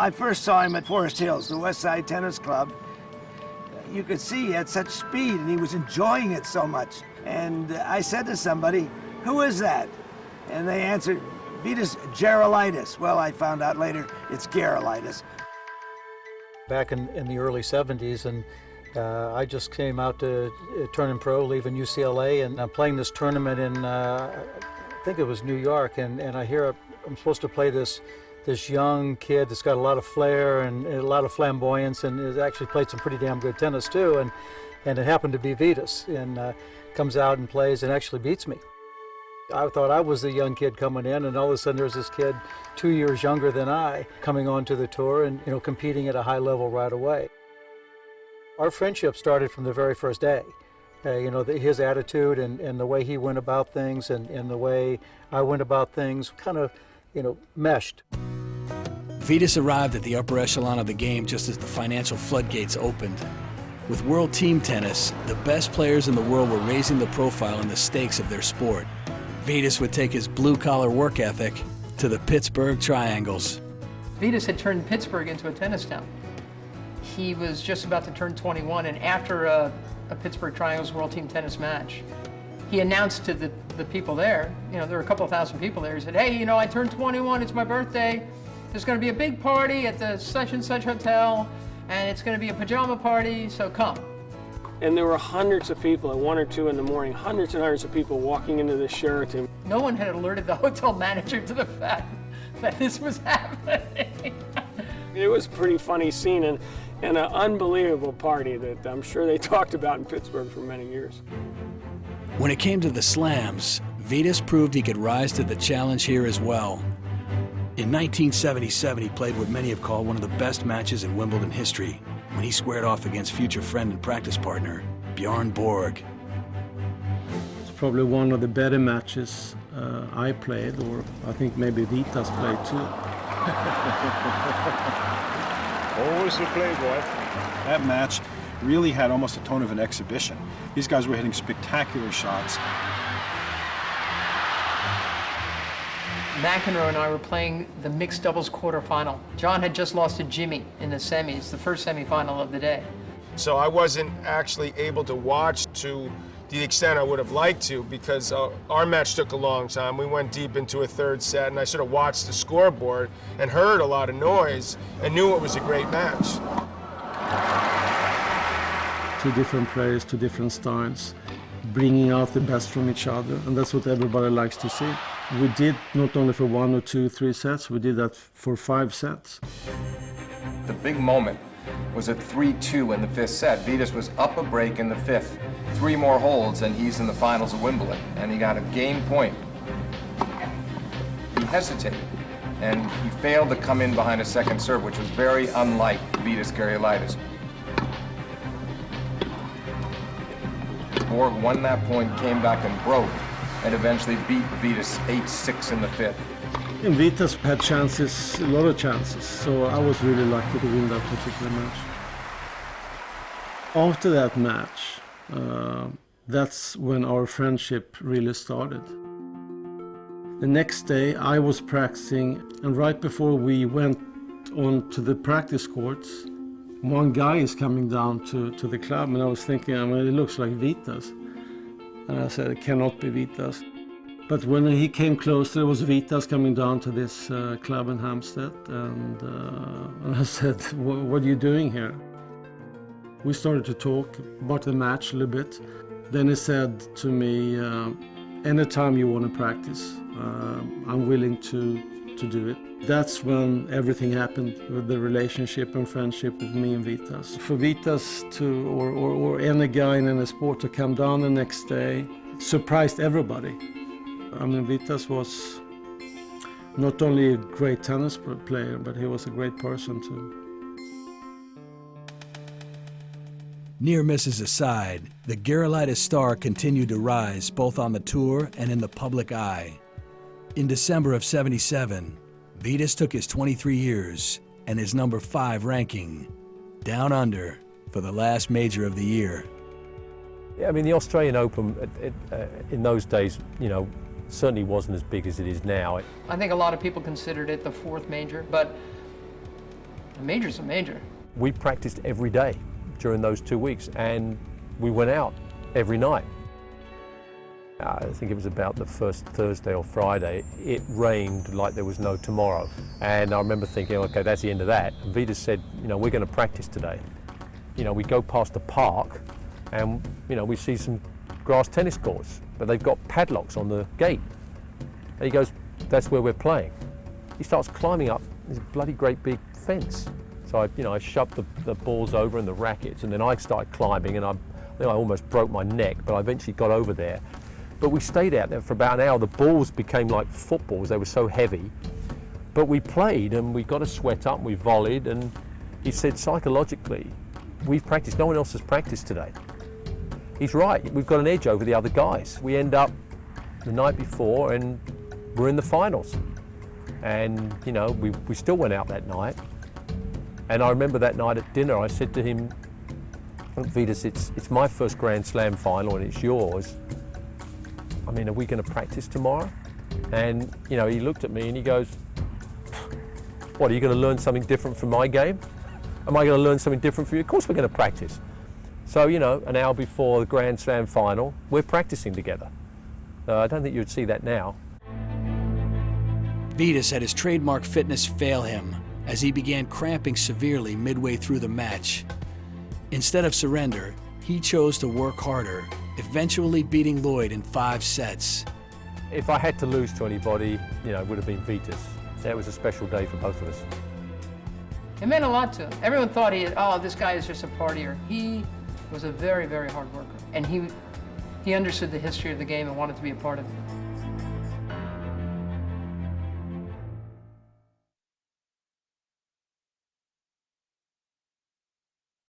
I first saw him at Forest Hills, the West Side Tennis Club. You could see he had such speed and he was enjoying it so much. And I said to somebody, "Who is that?" And they answered, "Vitas Gerulaitis." Well, I found out later it's Gerulaitis. Back in the early 70s, and I just came out to turning pro, leaving UCLA, and I'm playing this tournament in, I think it was New York, and I hear I'm supposed to play this young kid that's got a lot of flair and a lot of flamboyance, and has actually played some pretty damn good tennis too, and it happened to be Vitas, and comes out and plays and actually beats me. I thought I was the young kid coming in, and all of a sudden there's this kid 2 years younger than I coming onto the tour and competing at a high level right away. Our friendship started from the very first day. His attitude and the way he went about things and the way I went about things kind of, meshed. Vitas arrived at the upper echelon of the game just as the financial floodgates opened. With World Team Tennis, the best players in the world were raising the profile and the stakes of their sport. Vitas would take his blue-collar work ethic to the Pittsburgh Triangles. Vitas had turned Pittsburgh into a tennis town. He was just about to turn 21, and after a Pittsburgh Triangles World Team Tennis match, he announced to the people there, there were a couple of thousand people there, he said, "Hey, I turned 21, it's my birthday. There's going to be a big party at the such and such hotel, and it's going to be a pajama party, so come." And there were hundreds of people at 1 or 2 in the morning, hundreds and hundreds of people walking into the Sheraton. No one had alerted the hotel manager to the fact that this was happening. It was a pretty funny scene and an unbelievable party that I'm sure they talked about in Pittsburgh for many years. When it came to the slams, Vitas proved he could rise to the challenge here as well. In 1977, he played what many have called one of the best matches in Wimbledon history, when he squared off against future friend and practice partner, Bjorn Borg. It's probably one of the better matches I played, or I think maybe Vitas played too. Always the playboy. That match really had almost a tone of an exhibition. These guys were hitting spectacular shots. McEnroe and I were playing the mixed doubles quarterfinal. John had just lost to Jimmy in the semis, the first semifinal of the day. So I wasn't actually able to watch to the extent I would have liked to because our match took a long time. We went deep into a third set, and I sort of watched the scoreboard and heard a lot of noise and knew it was a great match. Two different players, two different styles, bringing out the best from each other, and that's what everybody likes to see. We did not only for 1 or 2, 3 sets, we did that for 5 sets. The big moment was at 3-2 in the 5th set. Vitas was up a break in the 5th. 3 more holds and he's in the finals of Wimbledon, and he got a game point. He hesitated, and he failed to come in behind a second serve, which was very unlike Vitas Gerulaitis. Borg won that point, came back and broke, and eventually beat Vitas 8-6 in the 5th. And Vitas had chances, a lot of chances, so I was really lucky to win that particular match. After that match, that's when our friendship really started. The next day I was practicing, and right before we went on to the practice courts, one guy is coming down to the club, and I was thinking, it looks like Vitas. And I said, it cannot be Vitas. But when he came closer, there was Vitas coming down to this club in Hampstead, and I said, what are you doing here? We started to talk about the match a little bit. Then he said to me, anytime you want to practice, I'm willing to do it. That's when everything happened with the relationship and friendship with me and Vitas. For Vitas to, or any guy in any sport to come down the next day, surprised everybody. Vitas was not only a great tennis player, but he was a great person too. Near misses aside, the Gerulaitis star continued to rise both on the tour and in the public eye. In December of '77, Vitas took his 23 years and his number 5 ranking down under for the last major of the year. Yeah, the Australian Open in those days, certainly wasn't as big as it is now. I think a lot of people considered it the 4th major, but A major's a major. We practiced every day during those 2 weeks, and we went out every night. I think it was about the first Thursday or Friday, it rained like there was no tomorrow. And I remember thinking, okay, that's the end of that. And Vitas said, you know, we're going to practice today. You know, we go past a park and, you know, we see some grass tennis courts, but they've got padlocks on the gate. And he goes, that's where we're playing. He starts climbing up this bloody great big fence. So I shoved the balls over and the rackets, and then I started climbing, and I almost broke my neck, but I eventually got over there. But we stayed out there for about an hour. The balls became like footballs, they were so heavy. But we played and we got a sweat up, and we volleyed, and he said psychologically, we've practiced, no one else has practiced today. He's right, we've got an edge over the other guys. We end up the night before and we're in the finals. And you know, we still went out that night. And I remember that night at dinner, I said to him, Vitas, it's my first Grand Slam final and it's yours. I mean, are we going to practice tomorrow? And you know, he looked at me and he goes, what, are you going to learn something different from my game? Am I going to learn something different from you? Of course we're going to practice. So, you know, an hour before the Grand Slam final, we're practicing together. I don't think you'd see that now. Vitas had his trademark fitness fail him as he began cramping severely midway through the match. Instead of surrender, he chose to work harder, eventually beating Lloyd in 5 sets. If I had to lose to anybody, you know, it would have been Vitas. That was a special day for both of us. It meant a lot to him. Everyone thought this guy is just a partier. He was a very, very hard worker, and he understood the history of the game and wanted to be a part of it.